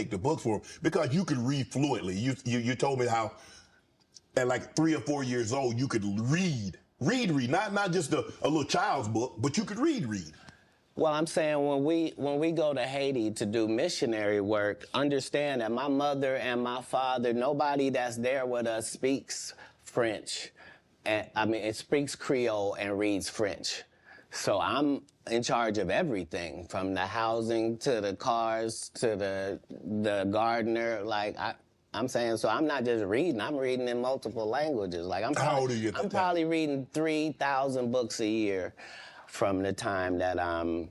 the book for them because you could read fluently. You told me how at like 3 or 4 years old you could read, not just a little child's book, but you could read. Well, I'm saying when we go to Haiti to do missionary work, understand that my mother and my father, nobody that's there with us speaks French. And I mean, it speaks Creole and reads French. So I'm in charge of everything, from the housing to the cars to the gardener. I'm saying, so I'm not just reading, I'm reading in multiple languages. How old are you? I'm probably reading 3,000 books a year from the time that I'm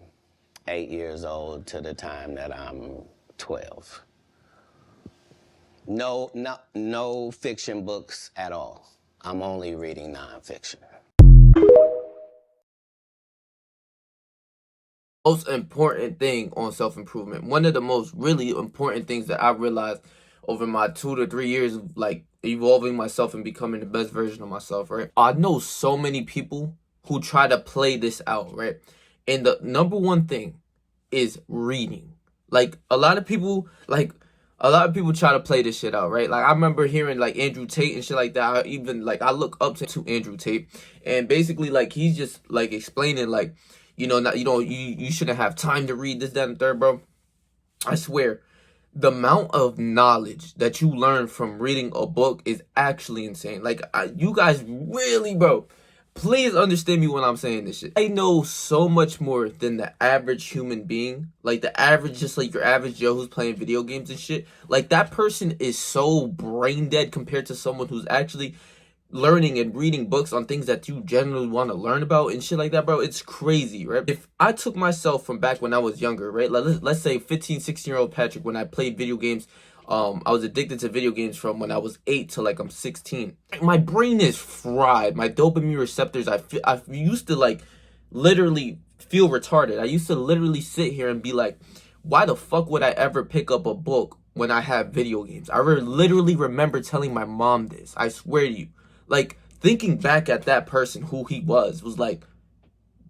8 years old to the time that I'm 12. No fiction books at all. I'm only reading nonfiction. Most important thing on self-improvement, one of the most really important things that I realized over my 2 to 3 years of like evolving myself and becoming the best version of myself, right? I know so many people who try to play this out, right? And the number one thing is reading. Like a lot of people try to play this shit out, right? Like I remember hearing like Andrew Tate and shit like that. I look up to Andrew Tate, and basically like he's just like explaining like, you shouldn't have time to read this, that, and third, bro. I swear, the amount of knowledge that you learn from reading a book is actually insane. Like, you guys really, bro, please understand me when I'm saying this shit. I know so much more than the average human being. Like, just like your average Joe who's playing video games and shit. Like, that person is so brain dead compared to someone who's actually learning and reading books on things that you generally want to learn about and shit like that, bro. It's crazy, right? If I took myself from back when I was younger, right? Let's say 15, 16-year-old Patrick, when I played video games, I was addicted to video games from when I was 8 to like I'm 16. My brain is fried. My dopamine receptors, I used to like literally feel retarded. I used to literally sit here and be like, why the fuck would I ever pick up a book when I have video games? I literally remember telling my mom this. I swear to you. Like, thinking back at that person, who he was like,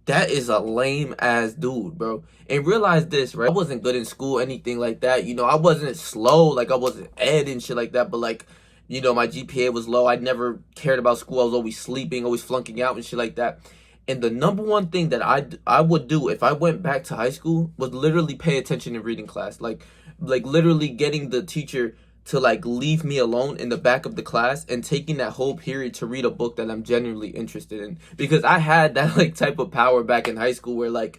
that is a lame ass dude, bro. And realize this, right? I wasn't good in school, anything like that. I wasn't slow, like I wasn't ed and shit like that. But like, my GPA was low. I never cared about school. I was always sleeping, always flunking out and shit like that. And the number one thing that I would do if I went back to high school was literally pay attention in reading class. Like literally getting the teacher to like leave me alone in the back of the class and taking that whole period to read a book that I'm genuinely interested in. Because I had that like type of power back in high school where like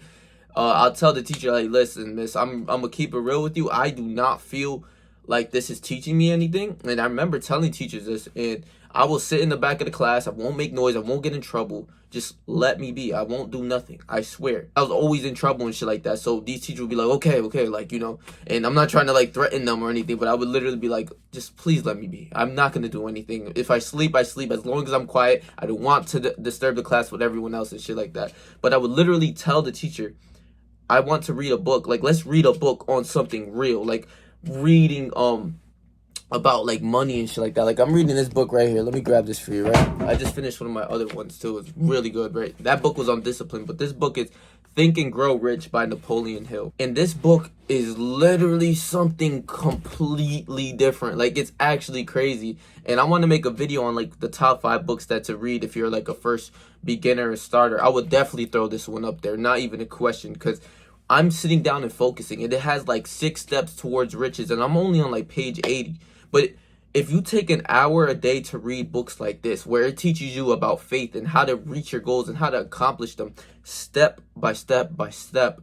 I'll tell the teacher, like, listen, miss, I'm gonna keep it real with you. I do not feel like this is teaching me anything. And I remember telling teachers this, and I will sit in the back of the class. I won't make noise. I won't get in trouble. Just let me be. I won't do nothing. I swear. I was always in trouble and shit like that. So these teachers would be like, okay, like, and I'm not trying to like threaten them or anything, but I would literally be like, just please let me be. I'm not going to do anything. If I sleep, I sleep. As long as I'm quiet, I don't want to disturb the class with everyone else and shit like that. But I would literally tell the teacher, I want to read a book. Like, let's read a book on something real. Like reading, about like money and shit like that. Like I'm reading this book right here. Let me grab this for you, right? I just finished one of my other ones too. It's really good, right? That book was on discipline, but this book is Think and Grow Rich by Napoleon Hill. And this book is literally something completely different. Like it's actually crazy. And I want to make a video on like the top 5 books that to read if you're like a first beginner or starter. I would definitely throw this one up there. Not even a question, because I'm sitting down and focusing, and it has like 6 steps towards riches, and I'm only on like page 80. But if you take an hour a day to read books like this, where it teaches you about faith and how to reach your goals and how to accomplish them step by step by step,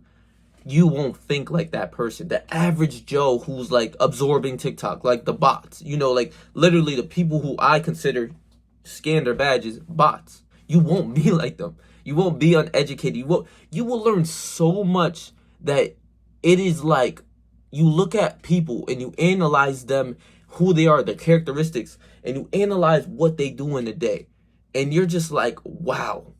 you won't think like that person. The average Joe who's like absorbing TikTok, like the bots, like literally the people who I consider scan their badges, bots. You won't be like them. You won't be uneducated. You will learn so much that it is like you look at people and you analyze them, who they are, their characteristics, and you analyze what they do in a day. And you're just like, wow,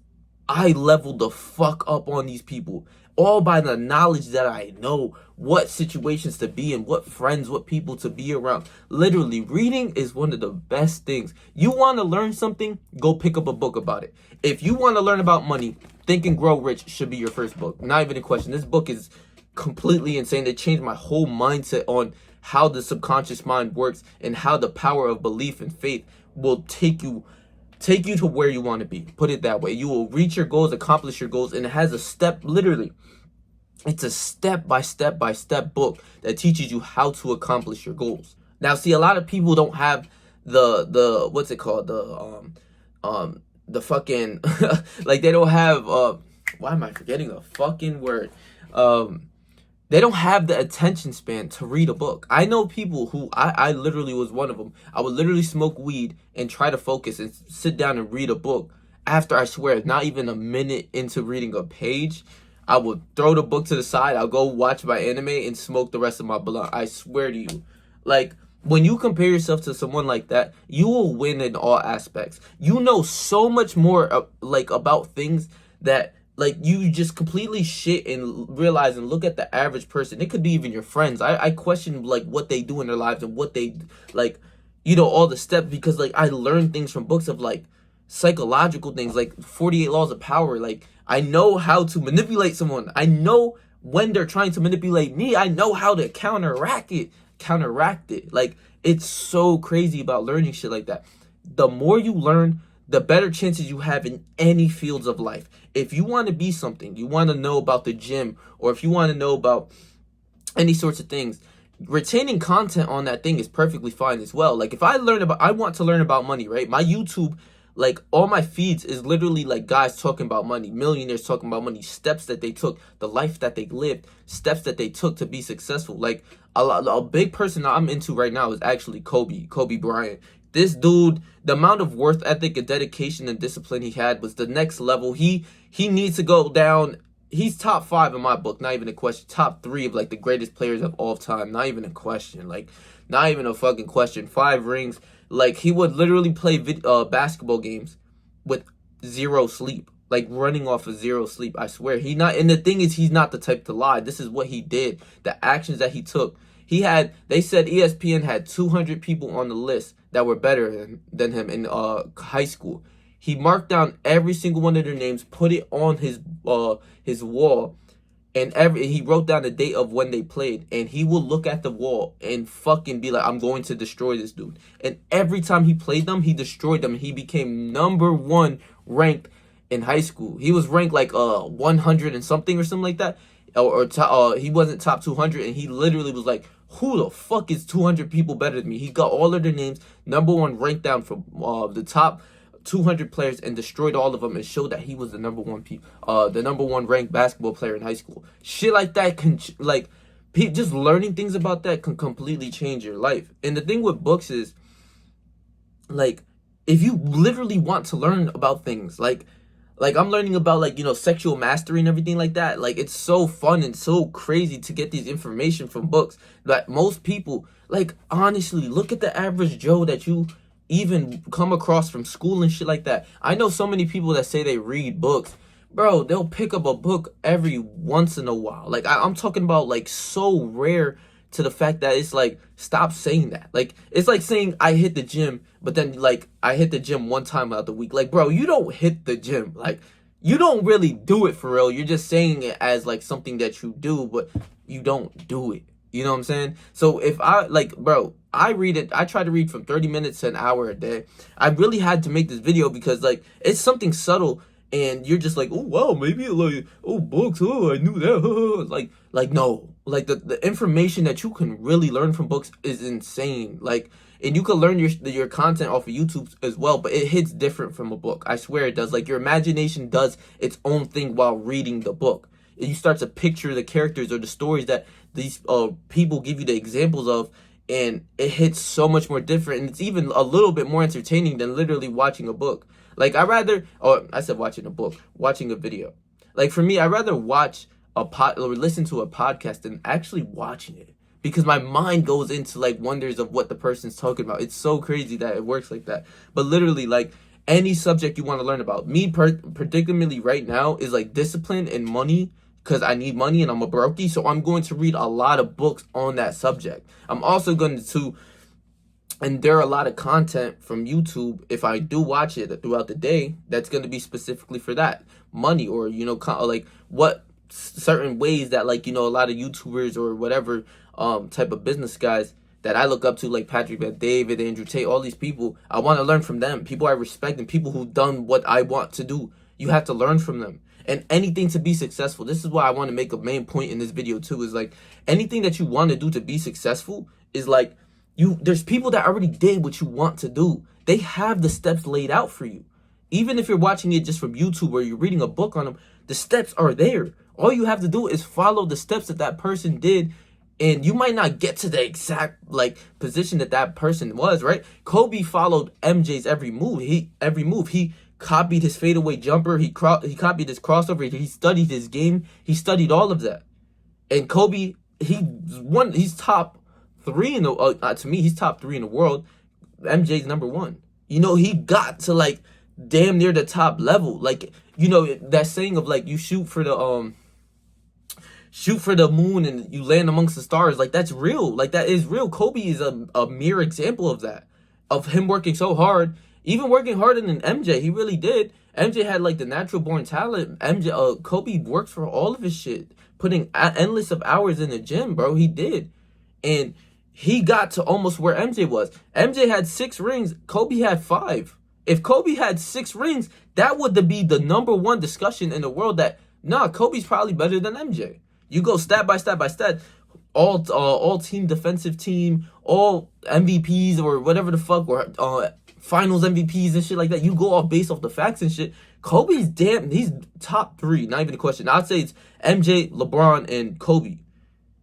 I leveled the fuck up on these people. All by the knowledge that I know what situations to be in, what friends, what people to be around. Literally, reading is one of the best things. You want to learn something? Go pick up a book about it. If you want to learn about money, Think and Grow Rich should be your first book. Not even a question. This book is completely insane. It changed my whole mindset on how the subconscious mind works and how the power of belief and faith will take you to where you want to be. Put it that way. You will reach your goals, accomplish your goals, and it has a step, literally. It's a step by step book that teaches you how to accomplish your goals. Now, see, a lot of people don't have the what's it called? The fucking like they don't have why am I forgetting the fucking word? They don't have the attention span to read a book. I know people who I literally was one of them. I would literally smoke weed and try to focus and sit down and read a book. After, I swear, not even a minute into reading a page, I would throw the book to the side. I'll go watch my anime and smoke the rest of my blunt. I swear to you. Like, when you compare yourself to someone like that, you will win in all aspects. You know so much more like about things that like you just completely shit and realize and look at the average person. It could be even your friends. I question like what they do in their lives and what they like, you know, all the steps, because like I learned things from books of like psychological things, like 48 Laws of Power. Like I know how to manipulate someone. I know when they're trying to manipulate me. I know how to counteract it. Like, it's so crazy about learning shit like that. The more you learn, the better chances you have in any fields of life. If you want to be something, you want to know about the gym, or if you want to know about any sorts of things, retaining content on that thing is perfectly fine as well. Like if I want to learn about money, right? My YouTube, like all my feeds is literally like guys talking about money, millionaires talking about money, steps that they took, the life that they lived, steps that they took to be successful. Like a big person that I'm into right now is actually Kobe Bryant. This dude, the amount of work ethic and dedication and discipline he had was the next level. He needs to go down. He's top 5 in my book, not even a question. Top 3 of like the greatest players of all time, not even a question. Like, not even a fucking question. 5 rings. Like, he would literally play basketball games with 0 sleep. Like, running off of 0 sleep, I swear. And the thing is, he's not the type to lie. This is what he did. The actions that he took. They said ESPN had 200 people on the list that were better than him in high school. He marked down every single one of their names, put it on his wall, and he wrote down the date of when they played, and he will look at the wall and fucking be like, I'm going to destroy this dude. And every time he played them, he destroyed them. He became number 1 ranked in high school. He was ranked like 100 and something or something like that, or he wasn't top 200, and he literally was like, who the fuck is 200 people better than me? He got all of their names, number 1 ranked down from the top 200 players, and destroyed all of them and showed that he was the number 1 ranked basketball player in high school. Shit like that can just learning things about that can completely change your life. And the thing with books is, like, if you literally want to learn about things, like I'm learning about, like, you know, sexual mastery and everything like that. Like, it's so fun and so crazy to get these information from books that most people, like, honestly, look at the average Joe that you even come across from school and shit like that. I know so many people that say they read books. Bro, they'll pick up a book every once in a while. Like, I'm talking about, like, so rare to the fact that it's like, stop saying that. Like, it's like saying I hit the gym, but then like I hit the gym 1 time out the week. Like, bro, you don't hit the gym. Like, you don't really do it for real. You're just saying it as like something that you do, but you don't do it. You know what I'm saying? So if I I try to read from 30 minutes to an hour a day. I really had to make this video because like it's something subtle. And you're just like, oh, wow, maybe like, oh, books, oh, I knew that. Like no. Like, the information that you can really learn from books is insane. Like, and you can learn your content off of YouTube as well, but it hits different from a book. I swear it does. Like, your imagination does its own thing while reading the book. And you start to picture the characters or the stories that these people give you the examples of, and it hits so much more different. And it's even a little bit more entertaining than literally watching a book. Like, watching a video. Like, for me, I'd rather watch or listen to a podcast than actually watching it. Because my mind goes into, like, wonders of what the person's talking about. It's so crazy that it works like that. But literally, like, any subject you want to learn about. Me, particularly right now, is, like, discipline and money. Because I need money and I'm a brokey. So I'm going to read a lot of books on that subject. I'm also going to... And there are a lot of content from YouTube, if I do watch it throughout the day, that's going to be specifically for that. Money, or, you know, like what certain ways that, like, you know, a lot of YouTubers or whatever type of business guys that I look up to, like Patrick Bet-David, Andrew Tate, all these people, I want to learn from them. People I respect and people who've done what I want to do. You have to learn from them. And anything to be successful, this is why I want to make a main point in this video too, is like anything that you want to do to be successful is like there's people that already did what you want to do. They have the steps laid out for you. Even if you're watching it just from YouTube or you're reading a book on them, the steps are there. All you have to do is follow the steps that person did, and you might not get to the exact like position that person was, right? Kobe followed MJ's every move. He copied his fadeaway jumper. He copied his crossover. He studied his game. He studied all of that. And Kobe, he's top 3 in the to me, he's top 3 in the world. MJ's number 1. You know, he got to like damn near the top level. Like, you know, that saying of like you shoot for the moon and you land amongst the stars, like that's real. Like that is real. Kobe is a mere example of that, of him working so hard, even working harder than MJ. He really did. MJ had like the natural born talent. Kobe worked for all of his shit, putting endless of hours in the gym, bro. He did. And he got to almost where MJ was. MJ had 6 rings. Kobe had 5. If Kobe had 6 rings, that would be the number 1 discussion in the world that, nah, Kobe's probably better than MJ. You go stat by stat by stat, all team defensive team, all MVPs or whatever the fuck, or finals MVPs and shit like that. You go off based off the facts and shit. Kobe's he's top 3, not even a question. I'd say it's MJ, LeBron, and Kobe.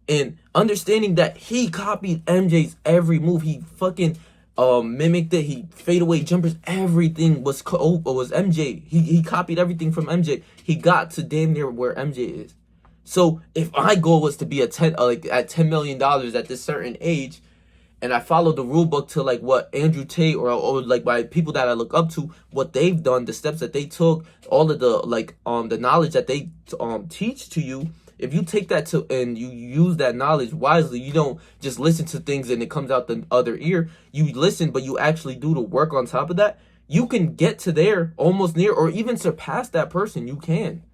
And understanding that he copied MJ's every move, he fucking mimicked it. He fadeaway jumpers, everything was MJ. He copied everything from MJ. He got to damn near where MJ is. So if my goal was to be at $10 million at this certain age, and I followed the rule book to like what Andrew Tate or like by people that I look up to, what they've done, the steps that they took, all of the like the knowledge that they teach to you. If you take that and you use that knowledge wisely, you don't just listen to things and it comes out the other ear. You listen, but you actually do the work on top of that. You can get to there almost near or even surpass that person. You can.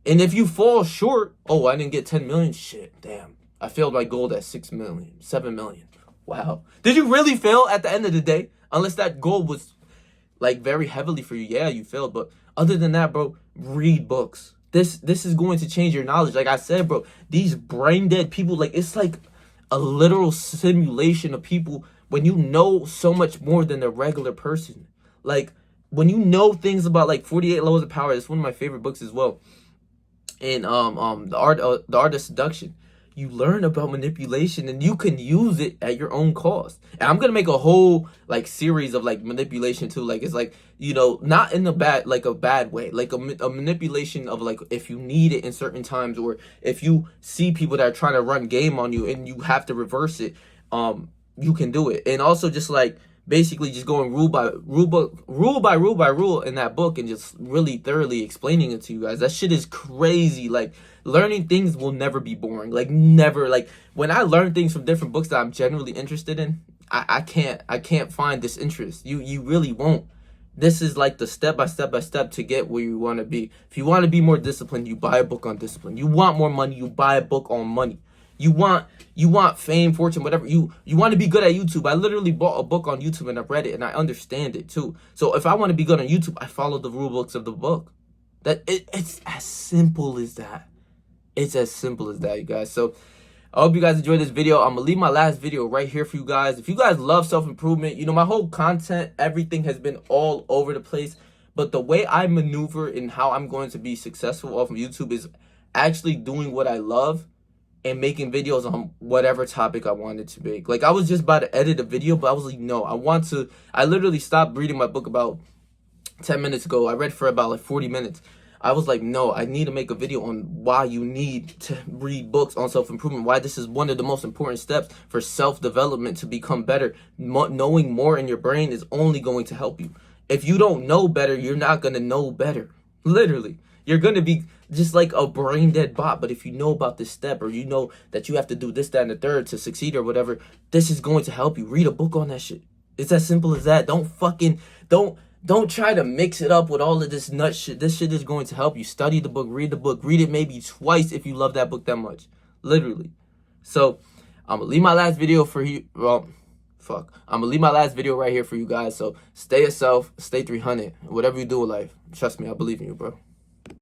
And if you fall short, oh, I didn't get 10 million. Shit, damn. I failed my goal at 6 million, 7 million. Wow. Did you really fail at the end of the day? Unless that goal was like very heavily for you. Yeah, you failed. But other than that, bro, read books. This is going to change your knowledge. Like I said, bro, these brain dead people, like it's like a literal simulation of people when you know so much more than the regular person. Like when you know things about like 48 Laws of Power, it's one of my favorite books as well. And the art of seduction. You learn about manipulation and you can use it at your own cost. And I'm gonna make a whole like series of like manipulation too. Like it's like, you know, not in a bad way, like a manipulation of like if you need it in certain times, or if you see people that are trying to run game on you and you have to reverse it, you can do it. And also just like basically just going rule by rule in that book and just really thoroughly explaining it to you guys. That shit is crazy. Like learning things will never be boring. Like never. Like when I learn things from different books that I'm generally interested in, I can't find this interest. You really won't. This is like the step by step to get where you want to be. If you want to be more disciplined, you buy a book on discipline. You want more money, you buy a book on money. You want fame, fortune, whatever. You want to be good at YouTube. I literally bought a book on YouTube and I read it and I understand it too. So if I want to be good on YouTube, I follow the rule books of the book. It's as simple as that. It's as simple as that, you guys. So I hope you guys enjoyed this video. I'm gonna leave my last video right here for you guys. If you guys love self-improvement, you know, my whole content, everything has been all over the place. But the way I maneuver and how I'm going to be successful off of YouTube is actually doing what I love and making videos on whatever topic I wanted to make. Like I was just about to edit a video, but I was like, no, I literally stopped reading my book about 10 minutes ago. I read for about like 40 minutes. I was like, no, I need to make a video on why you need to read books on self-improvement, why this is one of the most important steps for self-development to become better. Knowing more in your brain is only going to help you. If you don't know better, you're not going to know better. Literally. You're going to be just like a brain dead bot. But if you know about this step, or you know that you have to do this, that, and the third to succeed or whatever, this is going to help you. Read a book on that shit. It's as simple as that. Don't Don't try to mix it up with all of this nut shit. This shit is going to help you. Study the book, read it maybe twice if you love that book that much. Literally. So, I'm gonna leave my last video for you. Well, fuck. I'm gonna leave my last video right here for you guys. So, stay yourself, stay 300. Whatever you do in life. Trust me, I believe in you, bro.